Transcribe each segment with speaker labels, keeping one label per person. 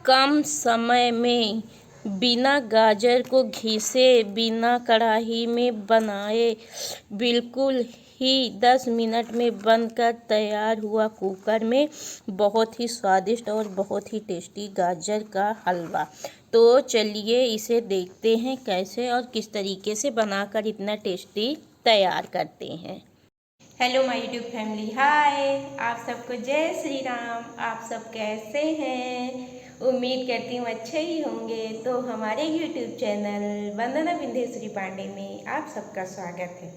Speaker 1: कम समय में बिना गाजर को घिसे, बिना कढ़ाई में बनाए बिल्कुल ही 10 मिनट में बनकर तैयार हुआ कुकर में बहुत ही स्वादिष्ट और बहुत ही टेस्टी गाजर का हलवा। तो चलिए इसे देखते हैं कैसे और किस तरीके से बनाकर इतना टेस्टी तैयार करते हैं। हेलो माय यूट्यूब फैमिली, हाय, आप सबको जय श्री राम। आप सब कैसे हैं? उम्मीद करती हूँ अच्छे ही होंगे। तो हमारे यूट्यूब चैनल वंदना विंध्येश्वरी पांडे में आप सबका स्वागत है।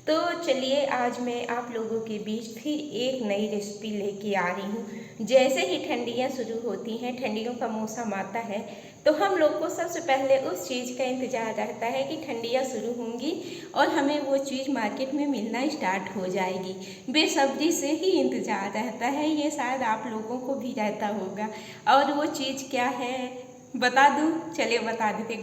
Speaker 1: तो चलिए आज मैं आप लोगों के बीच फिर एक नई रेसिपी लेके आ रही हूँ। जैसे ही ठंडियाँ शुरू होती हैं, ठंडियों का मौसम आता है, तो हम लोग को सबसे पहले उस चीज़ का इंतज़ार रहता है कि ठंडियाँ शुरू होंगी और हमें वो चीज़ मार्केट में मिलना स्टार्ट हो जाएगी। बेसब्री से ही इंतज़ार रहता है, ये शायद आप लोगों को भी रहता होगा। और वो चीज़ क्या है बता दूँ? चलिए बता देते।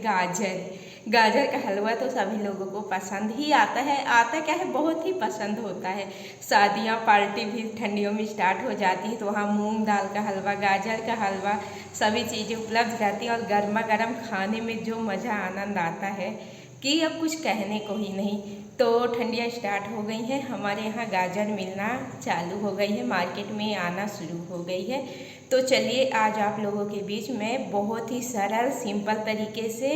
Speaker 1: गाजर का हलवा तो सभी लोगों को पसंद ही आता है। आता क्या है, बहुत ही पसंद होता है। शादियाँ पार्टी भी ठंडियों में स्टार्ट हो जाती है तो वहाँ मूंग दाल का हलवा, गाजर का हलवा, सभी चीज़ें उपलब्ध रहती हैं और गर्मा गर्म खाने में जो मज़ा आनंद आता है कि अब कुछ कहने को ही नहीं। तो ठंडियाँ स्टार्ट हो गई हैं, हमारे यहाँ गाजर मिलना चालू हो गई है, मार्केट में आना शुरू हो गई है। तो चलिए आज आप लोगों के बीच में बहुत ही सरल सिंपल तरीके से,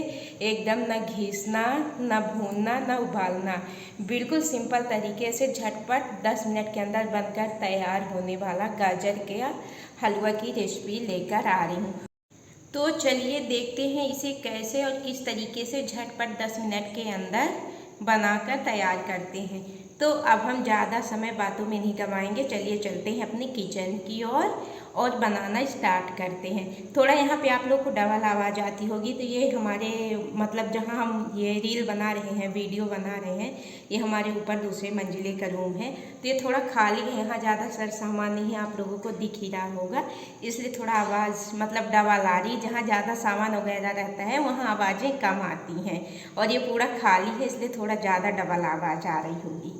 Speaker 1: एकदम न घिसना, न भूनना, न उबालना, बिल्कुल सिंपल तरीके से झटपट 10 मिनट के अंदर बनकर तैयार होने वाला गाजर के हलवा की रेसिपी लेकर आ रही हूँ। तो चलिए देखते हैं इसे कैसे और किस तरीके से झटपट 10 मिनट के अंदर बनाकर तैयार करते हैं। तो अब हम ज़्यादा समय बातों में नहीं गवाएंगे, चलिए चलते हैं अपने किचन की ओर और बनाना स्टार्ट करते हैं। थोड़ा यहाँ पे आप लोग को डबल आवाज़ आती होगी, तो ये हमारे मतलब जहाँ हम ये रील बना रहे हैं, वीडियो बना रहे हैं, ये हमारे ऊपर दूसरे मंजिले का रूम है, तो ये थोड़ा खाली है, यहाँ ज़्यादा सर सामान नहीं है, आप लोगों को दिख ही रहा होगा, इसलिए थोड़ा आवाज़ मतलब डबल आ रही। जहाँ ज़्यादा सामान वगैरह रहता है वहाँ आवाज़ें कम आती हैं और ये पूरा खाली है, इसलिए थोड़ा ज़्यादा डबल आवाज़ आ रही होगी।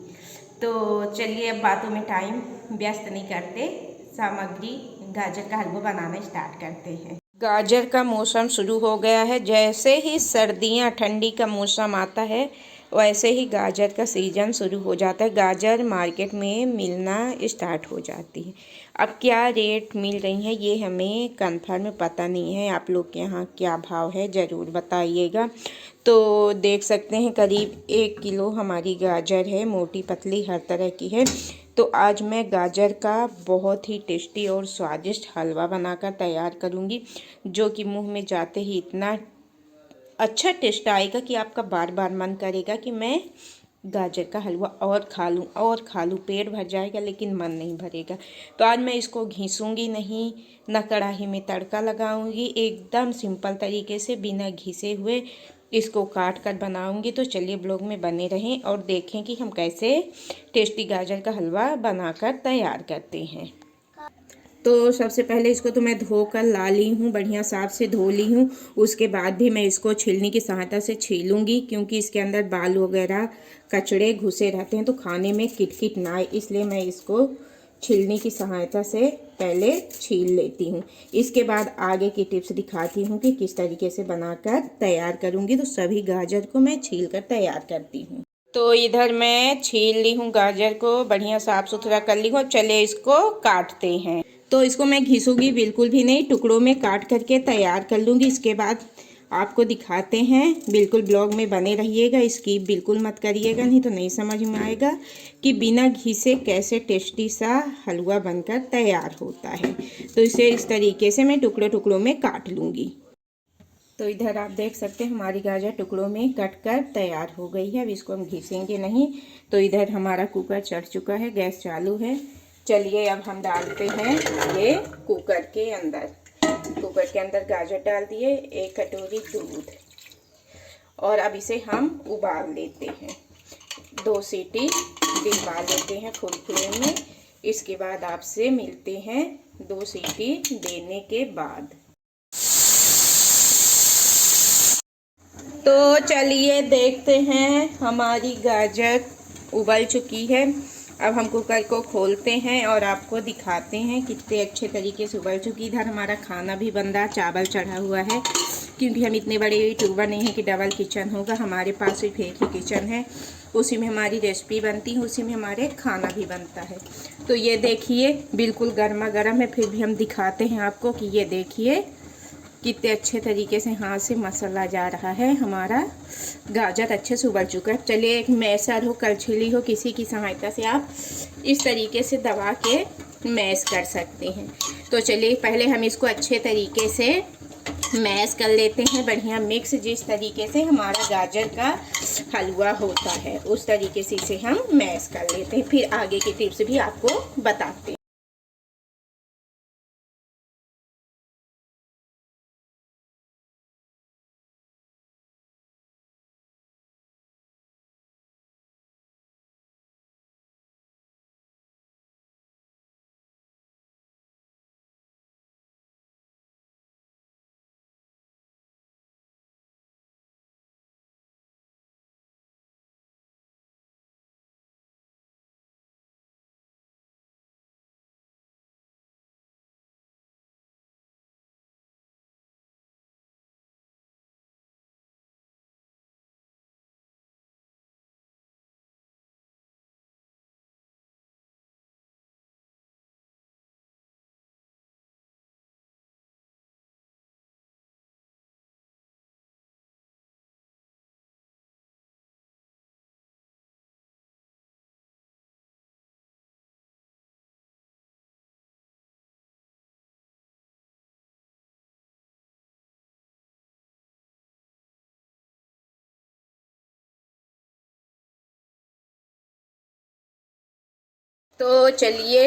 Speaker 1: तो चलिए अब बातों में टाइम व्यस्त नहीं करते, सामग्री गाजर का हलवा बनाना स्टार्ट करते हैं। गाजर का मौसम शुरू हो गया है। जैसे ही सर्दियाँ ठंडी का मौसम आता है वैसे ही गाजर का सीज़न शुरू हो जाता है। गाजर मार्केट में मिलना स्टार्ट हो जाती है। अब क्या रेट मिल रही है ये हमें कंफर्म पता नहीं है। आप लोग के यहाँ क्या भाव है ज़रूर बताइएगा। तो देख सकते हैं करीब 1 किलो हमारी गाजर है, मोटी पतली हर तरह की है। तो आज मैं गाजर का बहुत ही टेस्टी और स्वादिष्ट हलवा बनाकर तैयार करूँगी, जो कि मुंह में जाते ही इतना अच्छा टेस्ट आएगा कि आपका बार बार मन करेगा कि मैं गाजर का हलवा और खा लूँ और खा लूँ। पेट भर जाएगा लेकिन मन नहीं भरेगा। तो आज मैं इसको घिसूँगी नहीं, न कढ़ाई में तड़का लगाऊंगी, एकदम सिंपल तरीके से बिना घिसे हुए इसको काट कर बनाऊंगी। तो चलिए ब्लॉग में बने रहें और देखें कि हम कैसे टेस्टी गाजर का हलवा बनाकर तैयार करते हैं। तो सबसे पहले इसको तो मैं धोकर ला ली हूँ, बढ़िया साफ से धो ली हूँ। उसके बाद भी मैं इसको छीलने की सहायता से छीलूँगी, क्योंकि इसके अंदर बाल वगैरह कचड़े घुसे रहते हैं तो खाने में किटकिट ना आए, इसलिए मैं इसको छीलने की सहायता से पहले छील लेती हूँ। इसके बाद आगे की टिप्स दिखाती हूँ कि किस तरीके से बनाकर तैयार करूँगी। तो सभी गाजर को मैं छील कर तैयार करती हूँ। तो इधर मैं छील ली हूँ गाजर को, बढ़िया साफ सुथरा कर ली हूँ। चले इसको काटते हैं। तो इसको मैं घिसूँगी बिल्कुल भी नहीं, टुकड़ों में काट करके तैयार कर लूँगी। इसके बाद आपको दिखाते हैं, बिल्कुल ब्लॉग में बने रहिएगा, स्किप बिल्कुल मत करिएगा, नहीं तो नहीं समझ में आएगा कि बिना घिसे कैसे टेस्टी सा हलवा बनकर तैयार होता है। तो इसे इस तरीके से मैं टुकड़ों टुकड़ों में काट लूँगी। तो इधर आप देख सकते हैं हमारी गाजर टुकड़ों में कट कर तैयार हो गई है। अब इसको हम घिसेंगे नहीं। तो इधर हमारा कुकर चढ़ चुका है, गैस चालू है। चलिए अब हम डालते हैं ये कुकर के अंदर। कुकर के अंदर गाजर डाल दिए, 1 कटोरी दूध, और अब इसे हम उबाल लेते हैं। 2 सीटी दिलवा लेते हैं फुल फ्लेम में। इसके बाद आपसे मिलते हैं 2 सीटी देने के बाद। तो चलिए देखते हैं, हमारी गाजर उबल चुकी है अब हम कुकर को खोलते हैं और आपको दिखाते हैं कितने अच्छे तरीके से उबल चुकी। इधर हमारा खाना भी बन रहा, चावल चढ़ा हुआ है, क्योंकि हम इतने बड़े यूट्यूबर नहीं हैं कि डबल किचन होगा। हमारे पास सिर्फ एक ही किचन है, उसी में हमारी रेसिपी बनती है, उसी में हमारे खाना भी बनता है। तो ये देखिए बिल्कुल गर्मा गर्म है, फिर भी हम दिखाते हैं आपको कि ये देखिए कितने अच्छे तरीके से हाथ से मसाला जा रहा है। हमारा गाजर अच्छे से उबल चुका है। चलिए एक मैसर हो, कलछुली हो, किसी की सहायता से आप इस तरीके से दबा के मैश कर सकते हैं। तो चलिए पहले हम इसको अच्छे तरीके से मैश कर लेते हैं, बढ़िया मिक्स, जिस तरीके से हमारा गाजर का हलवा होता है उस तरीके से इसे हम मैश कर लेते हैं। फिर आगे की टिप्स भी आपको बताते हैं। तो चलिए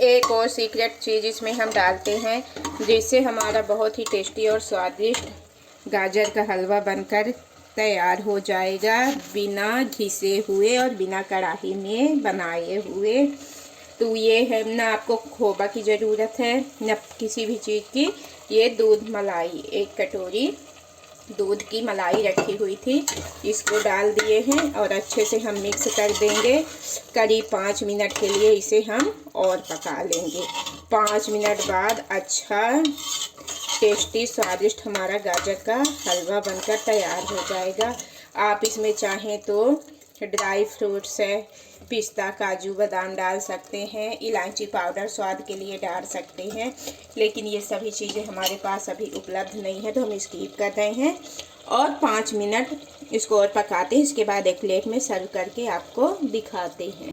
Speaker 1: एक और सीक्रेट चीज़ इसमें हम डालते हैं, जिससे हमारा बहुत ही टेस्टी और स्वादिष्ट गाजर का हलवा बनकर तैयार हो जाएगा, बिना घिसे हुए और बिना कढ़ाई में बनाए हुए। तो ये है ना, आपको खोबा की ज़रूरत है न किसी भी चीज़ की। ये दूध मलाई, एक कटोरी दूध की मलाई रखी हुई थी, इसको डाल दिए हैं और अच्छे से हम मिक्स कर देंगे। करीब 5 मिनट के लिए इसे हम और पका लेंगे। 5 मिनट बाद अच्छा टेस्टी स्वादिष्ट हमारा गाजर का हलवा बनकर तैयार हो जाएगा। आप इसमें चाहें तो ड्राई फ्रूट्स है, पिस्ता, काजू, बादाम डाल सकते हैं, इलायची पाउडर स्वाद के लिए डाल सकते हैं, लेकिन ये सभी चीज़ें हमारे पास अभी उपलब्ध नहीं है तो हम स्किप कर रहे हैं। और 5 मिनट इसको और पकाते हैं, इसके बाद एक प्लेट में सर्व करके आपको दिखाते हैं।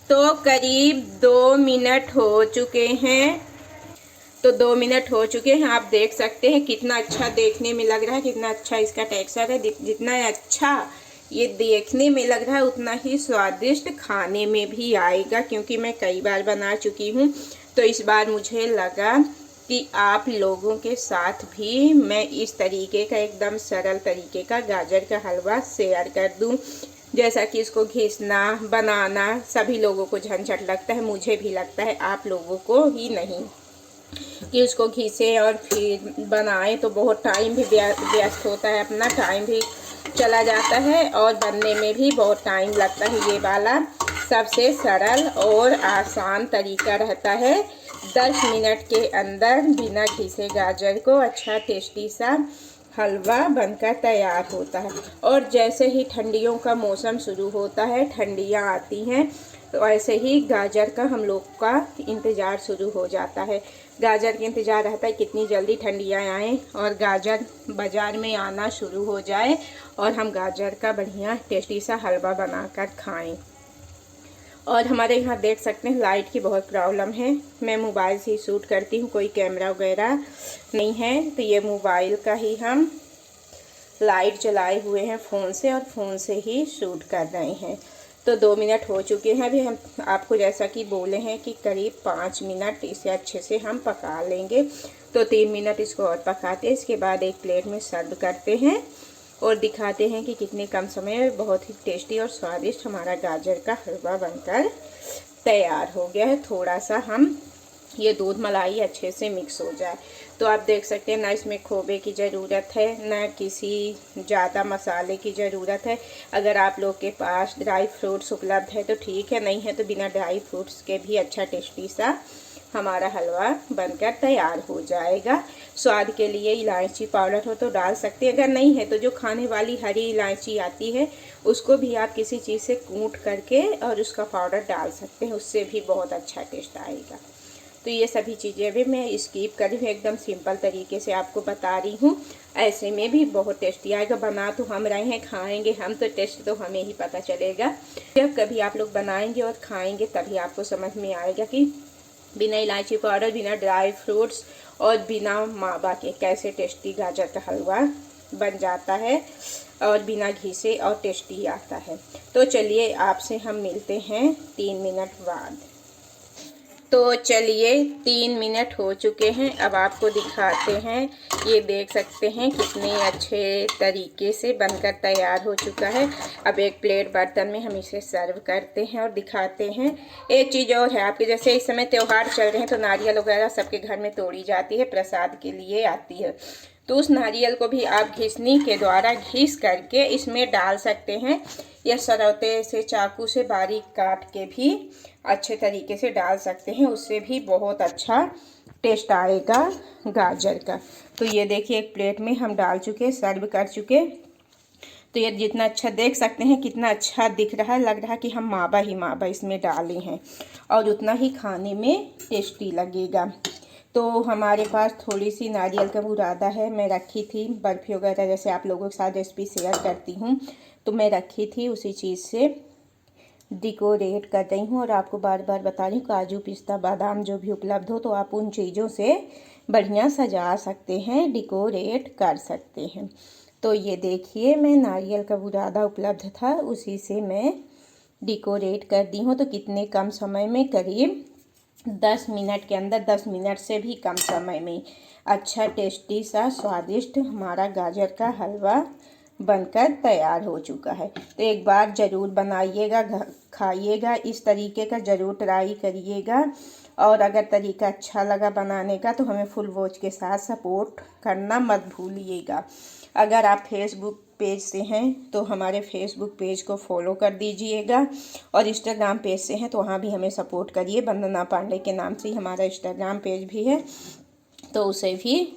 Speaker 1: तो करीब 2 मिनट हो चुके हैं। तो 2 मिनट हो चुके हैं, आप देख सकते हैं कितना अच्छा देखने में लग रहा है, कितना अच्छा इसका टेक्सचर है। जितना अच्छा ये देखने में लग रहा है उतना ही स्वादिष्ट खाने में भी आएगा, क्योंकि मैं कई बार बना चुकी हूँ। तो इस बार मुझे लगा कि आप लोगों के साथ भी मैं इस तरीके का एकदम सरल तरीके का गाजर का हलवा शेयर कर दूँ। जैसा कि इसको घिसना बनाना सभी लोगों को झंझट लगता है, मुझे भी लगता है, आप लोगों को ही नहीं, कि उसको घिसे और फिर बनाए तो बहुत टाइम भी व्यस्त होता है, अपना टाइम भी चला जाता है और बनने में भी बहुत टाइम लगता है। ये वाला सबसे सरल और आसान तरीका रहता है। 10 मिनट के अंदर बिना घिसे गाजर को अच्छा टेस्टी सा हलवा बनकर तैयार होता है। और जैसे ही ठंडियों का मौसम शुरू होता है, ठंडियाँ आती हैं, तो ऐसे ही गाजर का हम लोग का इंतज़ार शुरू हो जाता है। गाजर का इंतज़ार रहता है कितनी जल्दी ठंडियाँ आएँ और गाजर बाज़ार में आना शुरू हो जाए और हम गाजर का बढ़िया टेस्टी सा हलवा बनाकर खाएं। और हमारे यहाँ देख सकते हैं लाइट की बहुत प्रॉब्लम है, मैं मोबाइल से ही शूट करती हूँ, कोई कैमरा वगैरह नहीं है। तो ये मोबाइल का ही हम लाइट जलाए हुए हैं फ़ोन से और फ़ोन से ही शूट कर रहे हैं। तो 2 मिनट हो चुके हैं। अभी हम आपको जैसा कि बोले हैं कि करीब 5 मिनट इसे अच्छे से हम पका लेंगे। तो 3 मिनट इसको और पकाते हैं, इसके बाद एक प्लेट में सर्व करते हैं और दिखाते हैं कि कितने कम समय में बहुत ही टेस्टी और स्वादिष्ट हमारा गाजर का हलवा बनकर तैयार हो गया है। थोड़ा सा हम ये दूध मलाई अच्छे से मिक्स हो जाए।
Speaker 2: तो आप देख सकते हैं ना इसमें खोबे की ज़रूरत है, ना किसी ज़्यादा मसाले की ज़रूरत है। अगर आप लोग के पास ड्राई फ्रूट्स उपलब्ध है तो ठीक है, नहीं है तो बिना ड्राई फ्रूट्स के भी अच्छा टेस्टी सा हमारा हलवा बनकर तैयार हो जाएगा। स्वाद के लिए इलायची पाउडर हो तो डाल सकते हैं, अगर नहीं है तो जो खाने वाली हरी इलायची आती है उसको भी आप किसी चीज़ से कूट करके और उसका पाउडर डाल सकते हैं, उससे भी बहुत अच्छा टेस्ट आएगा। तो ये सभी चीज़ें भी मैं स्किप कर रही हूँ, एकदम सिंपल तरीके से आपको बता रही हूँ। ऐसे में भी बहुत टेस्टी आएगा। बना तो हम रहे हैं, खाएंगे हम तो टेस्ट तो हमें ही पता चलेगा। जब कभी आप लोग बनाएंगे और खाएंगे तभी आपको समझ में आएगा कि बिना इलायची पाउडर, बिना ड्राई फ्रूट्स और बिना मावा के कैसे टेस्टी गाजर का हलवा बन जाता है और बिना घी से और टेस्टी आता है। तो चलिए आपसे हम मिलते हैं 3 मिनट बाद। तो चलिए 3 मिनट हो चुके हैं, अब आपको दिखाते हैं। ये देख सकते हैं कितने अच्छे तरीके से बनकर तैयार हो चुका है। अब एक प्लेट बर्तन में हम इसे सर्व करते हैं और दिखाते हैं। एक चीज़ और है, आपके जैसे इस समय त्यौहार चल रहे हैं तो नारियल वगैरह सबके घर में तोड़ी जाती है, प्रसाद के लिए आती है। तो उस नारियल को भी आप घिसनी के द्वारा घिस करके इसमें डाल सकते हैं, या सरौते से चाकू से बारीक काट के भी अच्छे तरीके से डाल सकते हैं, उससे भी बहुत अच्छा टेस्ट आएगा गाजर का। तो ये देखिए एक प्लेट में हम डाल चुके, सर्व कर चुके। तो ये जितना अच्छा देख सकते हैं कितना अच्छा दिख रहा है, लग रहा है कि हम मावा ही मावा इसमें डाले हैं और उतना ही खाने में टेस्टी लगेगा। तो हमारे पास थोड़ी सी नारियल का बुरादा है, मैं रखी थी बर्फ़ी वगैरह जैसे आप लोगों के साथ रेसिपी शेयर करती हूँ, तो मैं रखी थी उसी चीज़ से डेकोरेट कर रही हूँ। और आपको बार बार बता रही हूँ काजू पिस्ता बादाम जो भी उपलब्ध हो तो आप उन चीज़ों से बढ़िया सजा सकते हैं, डेकोरेट कर सकते हैं। तो ये देखिए मैं नारियल का बुरादा उपलब्ध था उसी से मैं डेकोरेट कर दी हूँ। तो कितने कम समय में, करीब 10 मिनट के अंदर, 10 मिनट से भी कम समय में अच्छा टेस्टी सा स्वादिष्ट हमारा गाजर का हलवा बनकर तैयार हो चुका है। तो एक बार ज़रूर बनाइएगा, खाइएगा, इस तरीके का ज़रूर ट्राई करिएगा। और अगर तरीका अच्छा लगा बनाने का तो हमें फुल वॉच के साथ सपोर्ट करना मत भूलिएगा। अगर आप फेसबुक पेज से हैं तो हमारे फेसबुक पेज को फॉलो कर दीजिएगा, और इंस्टाग्राम पेज से हैं तो वहाँ भी हमें सपोर्ट करिए। वंदना पांडे के नाम से ही हमारा इंस्टाग्राम पेज भी है, तो उसे भी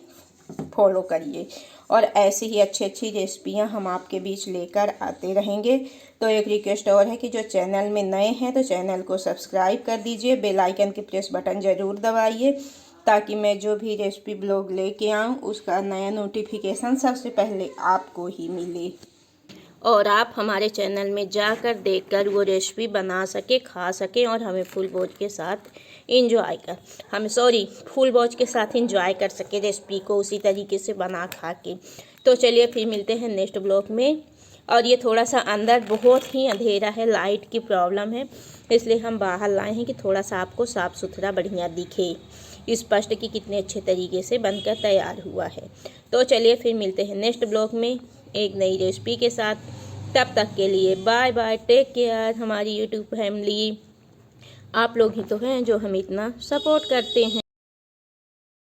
Speaker 2: फॉलो करिए। और ऐसी ही अच्छी अच्छी रेसिपियाँ हम आपके बीच लेकर आते रहेंगे। तो एक रिक्वेस्ट और है कि जो चैनल में नए हैं तो चैनल को सब्सक्राइब कर दीजिए, बेल आइकन के प्रेस बटन ज़रूर दबाइए, ताकि मैं जो भी रेसिपी ब्लॉग लेके आऊँ उसका नया नोटिफिकेशन सबसे पहले आपको ही मिले, और आप हमारे चैनल में जाकर देखकर वो रेसिपी बना सके, खा सकें और हमें फुल वॉच के साथ फुल वॉच के साथ इंजॉय कर सके रेसिपी को उसी तरीके से बना खा के। तो चलिए फिर मिलते हैं नेक्स्ट ब्लॉग में। और ये थोड़ा सा अंदर बहुत ही अंधेरा है, लाइट की प्रॉब्लम है, इसलिए हम बाहर लाए हैं कि थोड़ा सा आपको साफ़ सुथरा बढ़िया दिखे, स्पष्ट कि कितने अच्छे तरीके से बनकर तैयार हुआ है। तो चलिए फिर मिलते हैं नेक्स्ट ब्लॉग में एक नई रेसिपी के साथ। तब तक के लिए बाय बाय, टेक केयर। हमारी यूट्यूब फैमिली आप लोग ही तो हैं जो हमें इतना सपोर्ट करते हैं।